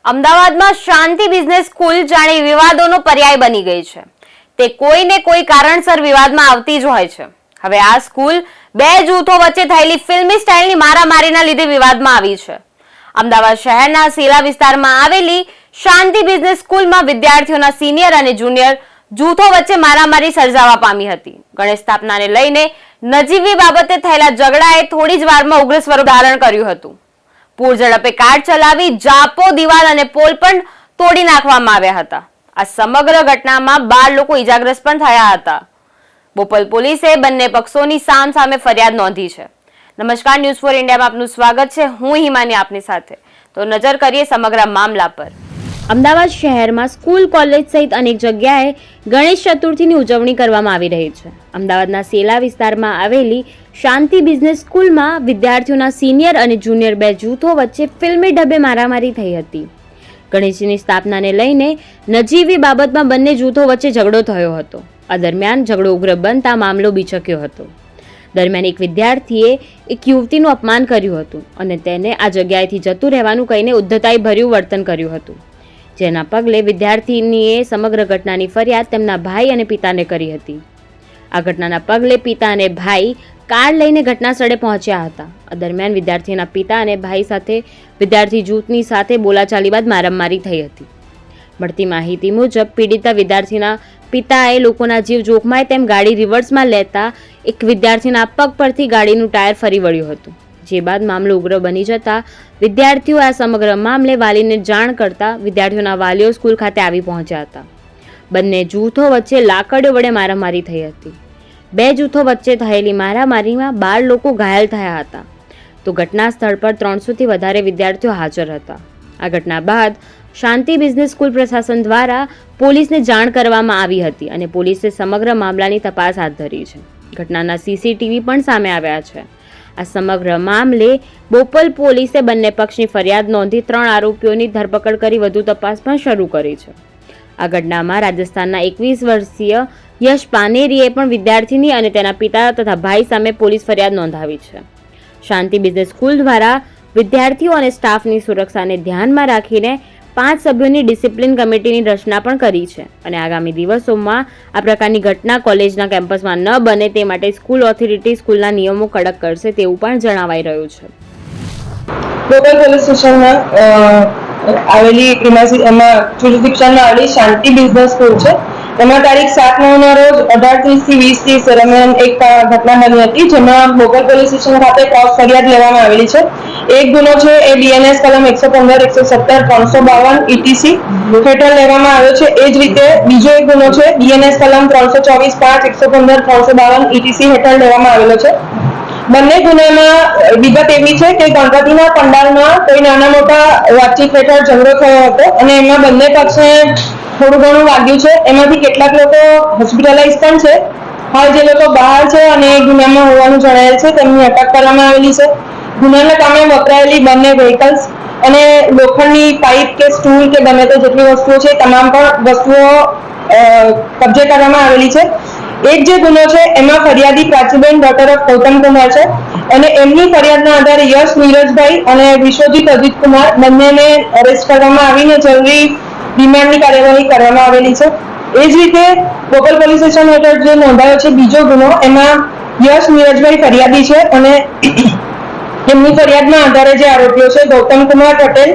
અમદાવાદમાં શાંતિ business school જાણે વિવાદોનો પર્યાય બની ગઈ છે. તે કોઈને કોઈ કારણસર વિવાદમાં આવતી જ હોય છે. હવે આ સ્કૂલ બે જૂથો વચ્ચે થયેલી ફિલ્મી સ્ટાઇલની મારામારીના લીધે વિવાદમાં આવી છે. અમદાવાદ શહેરના સેલા વિસ્તારમાં આવેલી શાંતિ બિઝનેસ સ્કૂલમાં વિદ્યાર્થીઓના સિનિયર અને જુનિયર જૂથો વચ્ચે મારામારી સર્જાવા પામી હતી. ગણેશ સ્થાપનાને લઈને નજીવી બાબતે થયેલા ઝઘડાએ થોડી જ વારમાં ઉગ્ર સ્વરૂપ ધારણ કર્યું હતું. પૂર ઝડપે કાર ચલાવી જાપો, દિવાલ અને પોલ પણ તોડી નાખવામાં આવ્યા હતા. આ સમગ્ર ઘટનામાં 12 લોકો ઈજાગ્રસ્ત પણ થયા હતા. બોપલ પોલીસે બંને પક્ષોની સામે ફરિયાદ નોંધી છે. નમસ્કાર, ન્યૂઝ ફોર ઇન્ડિયામાં આપનું સ્વાગત છે. હું હિમાની આપની સાથે. તો નજર કરીએ સમગ્ર મામલા પર. અમદાવાદ શહેરમાં સ્કૂલ, કોલેજ સહિત અનેક જગ્યાએ ગણેશ ચતુર્થીની ઉજવણી કરવામાં આવી રહી છે. અમદાવાદના સેલા વિસ્તારમાં આવેલી શાંતિ બિઝનેસ સ્કૂલમાં વિદ્યાર્થીઓના સિનિયર અને જુનિયર બે જૂથો વચ્ચે ફિલ્મી ઢબે મારામારી થઈ હતી. ગણેશજીની સ્થાપનાને લઈને નજીવી બાબતમાં બંને જૂથો વચ્ચે ઝઘડો થયો હતો. આ દરમિયાન ઝઘડો ઉગ્ર બનતા મામલો બીચક્યો હતો. દરમિયાન એક વિદ્યાર્થીએ એક યુવતીનું અપમાન કર્યું હતું અને તેને આ જગ્યાએથી જતું રહેવાનું કહીને ઉદ્ધતાઈ ભર્યું વર્તન કર્યું હતું. જેના પગલે વિદ્યાર્થીનીએ સમગ્ર ઘટનાની ફરિયાદ તેમના ભાઈ અને પિતાને કરી હતી. આ ઘટનાના પગલે પિતા અને ભાઈ કાર લઈને ઘટના સ્થળે પહોંચ્યા હતા. આ દરમિયાન વિદ્યાર્થીના પિતા અને ભાઈ સાથે વિદ્યાર્થી જૂથની સાથે બોલાચાલી બાદ મારામારી થઈ હતી. મળતી માહિતી મુજબ પીડિતા વિદ્યાર્થીના પિતાએ લોકોના જીવ જોખમાય તેમ ગાડી રિવર્સમાં લેતા એક વિદ્યાર્થીના પગ પરથી ગાડીનું ટાયર ફરી વળ્યું હતું. જે બાદ મામલો ઉગ્ર બની જતા વિદ્યાર્થીઓ આ સમગ્ર મામલે વાલીને જાણ કરતા વિદ્યાર્થીઓના વાલીઓ સ્કૂલ ખાતે આવી પહોંચ્યા હતા. બંને જૂથો વચ્ચે લાકડીઓ વડે મારામારી થઈ હતી. બે જૂથો વચ્ચે થયેલી મારામારીમાં 12 લોકો ઘાયલ થયા હતા. તો ઘટના સ્થળ પર 300 થી વધારે વિદ્યાર્થીઓ હાજર હતા. આ ઘટના બાદ શાંતિ બિઝનેસ સ્કૂલ પ્રશાસન દ્વારા પોલીસને જાણ કરવામાં આવી હતી અને પોલીસે સમગ્ર મામલાની તપાસ હાથ ધરી છે. ઘટનાના સીસીટીવી પણ સામે આવ્યા છે. આ સમગ્ર મામલે બોપલ પોલીસે બંને પક્ષની ફરિયાદ નોંધી 3 આરોપીઓની ધરપકડ કરી વધુ તપાસ પણ શરૂ કરી છે. આ ઘટનામાં રાજસ્થાનના 21 વર્ષીય યશ પાનેરીએ પણ વિદ્યાર્થીની અને તેના પિતા તથા ભાઈ સામે પોલીસ ફરિયાદ નોંધાવી છે. શાંતિ બિઝનેસ સ્કૂલ દ્વારા વિદ્યાર્થીઓ અને સ્ટાફની સુરક્ષાને ધ્યાનમાં રાખીને 5 સભ્યોની ડિસિપ્લિન કમિટીની રચના પણ કરી છે અને આગામી દિવસોમાં આ પ્રકારની ઘટના કોલેજના કેમ્પસમાં ન બને તે માટે સ્કૂલ ઓથોરિટી સ્કૂલના નિયમો કડક કરશે તેવું પણ જણાવાઈ રહ્યું છે. બોપલ પોલીસ સ્ટેશનમાં આવેલી જ્યુરિસ્ડિક્શનમાં આવેલી શાંતિ બિઝનેસ સ્કૂલ છે. એમાં તારીખ 7/9 રોજ 18:30 થી 20:30 દરમિયાન એક ઘટના બની હતી, જેમાં બોપલ પોલીસ સ્ટેશન ખાતે ક્રોસ ફરિયાદ લેવામાં આવેલી છે. એક ગુનો છે એ બીએનએસ કલમ 115, 117, 352 ETC હેઠળ લેવામાં આવ્યો છે. એ જ રીતે બીજો એક ગુનો છે બીએનએસ કલમ 324, 5, 115, 352 ETC હેઠળ લેવામાં આવેલો છે. બંને ગુનામાં વિગત એવી છે કે ગણપતિના પંડાલમાં કોઈ નાના મોટા વાતચીત હેઠળ ઝઘડો થયો હતો અને એમાં બંને પક્ષને થોડું ઘણું વાગ્યું છે. એમાંથી કેટલાક લોકો હોસ્પિટલાઇઝ પણ છે. હાલ જે લોકો બહાર છે અને ગુનામાં હોવાનું જણાયેલ છે તેમની અટક કરવામાં આવેલી છે. ગુનાના કામે વપરાયેલી બંને વ્હીકલ્સ અને લોખંડની પાઇપ કે સ્ટૂલ કે ગમે તે જેટલી વસ્તુઓ છે તમામ પણ વસ્તુઓ કબજે કરવામાં આવેલી છે. એક જે ગુનો છે એમાં ફરિયાદી પ્રાચીબેન ડોટર ઓફ ગૌતમ કુમાર છે અને એમની ફરિયાદના આધારે યશ નીરજભાઈ અને વિશ્વજીત અજીત કુમાર બંનેને અરેસ્ટ કરવામાં આવીને જરૂરી રિમાન્ડની કાર્યવાહી કરવામાં આવેલી છે. એ જ રીતે બોપલ પોલીસ સ્ટેશન હેઠળ જે નોંધાયો છે બીજો ગુનો, એમાં યશ નીરજભાઈ ફરિયાદી છે અને એમની ફરિયાદના આધારે જે આરોપીઓ છે ગૌતમ કુમાર પટેલ,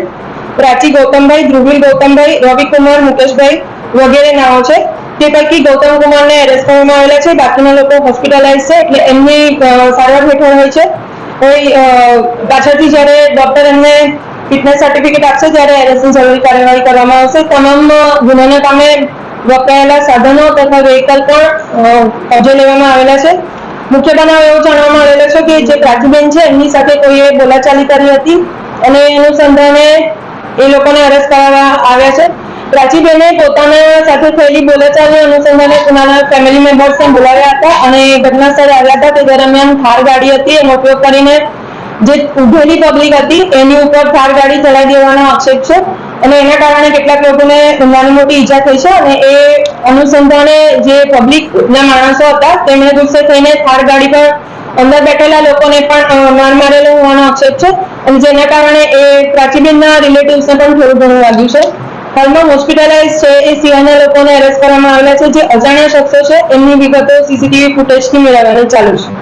પ્રાચી ગૌતમભાઈ, ધ્રુવીલ ગૌતમભાઈ, રવિકુમાર મુકેશભાઈ વગેરે નામો છે. તે પૈકી ગૌતમ કુમારને એરેસ્ટ કરવામાં આવેલા છે. બાકીના લોકો હોસ્પિટલાઇઝ છે એટલે એમની સારવાર હેઠળ હોય છે. પાછળથી જ્યારે ડોક્ટર એમને ફિટનેસ સર્ટિફિકેટ આપશે ત્યારે એરેસ્ટની જરૂરી કાર્યવાહી કરવામાં આવશે. તમામ ગુનાના કામે વપરાયેલા સાધનો તથા વ્હીકલ પણ કબજે લેવામાં આવેલા છે. મુખ્ય બનાવ એવો જાણવામાં આવેલો છે કે જે પ્રાચીબેન છે એમની સાથે કોઈએ બોલાચાલી કરી હતી અને એ અનુસંધાને એ લોકોને અરેસ્ટ કરવામાં આવ્યા છે. પ્રાચીબેને પોતાના સાથે થયેલી બોલાચાલી અનુસંધાને પોતાના ફેમિલી મેમ્બર્સને બોલાવ્યા હતા અને ઘટના સ્થળે આવ્યા હતા. તે દરમિયાન થાર ગાડી હતી એનો ઉપયોગ કરીને જે ઉભેલી પબ્લિક હતી એની ઉપર થાર ગાડી ચડાવી દેવાનો આક્ષેપ છે અને એના કારણે કેટલાક લોકોને નાની મોટી ઈજા થઈ છે અને એ અનુસંધાને જે પબ્લિકના માણસો હતા તેમણે ગુસ્સે થઈને થાર ગાડી પર અંદર બેઠેલા લોકોને પણ માર મારેલો હોવાનો આક્ષેપ છે અને જેના કારણે એ પ્રાચીબેનના રિલેટિવ્સને પણ થોડું ઘણું વાગ્યું છે. હાલમાં હોસ્પિટલાઇઝ છે એ સિવાયના લોકોને એરેસ્ટ કરવામાં આવેલા છે. જે અજાણ્યા શખ્સો છે એમની વિગતો સીસીટીવી ફૂટેજથી મેળવવાની ચાલુ છે.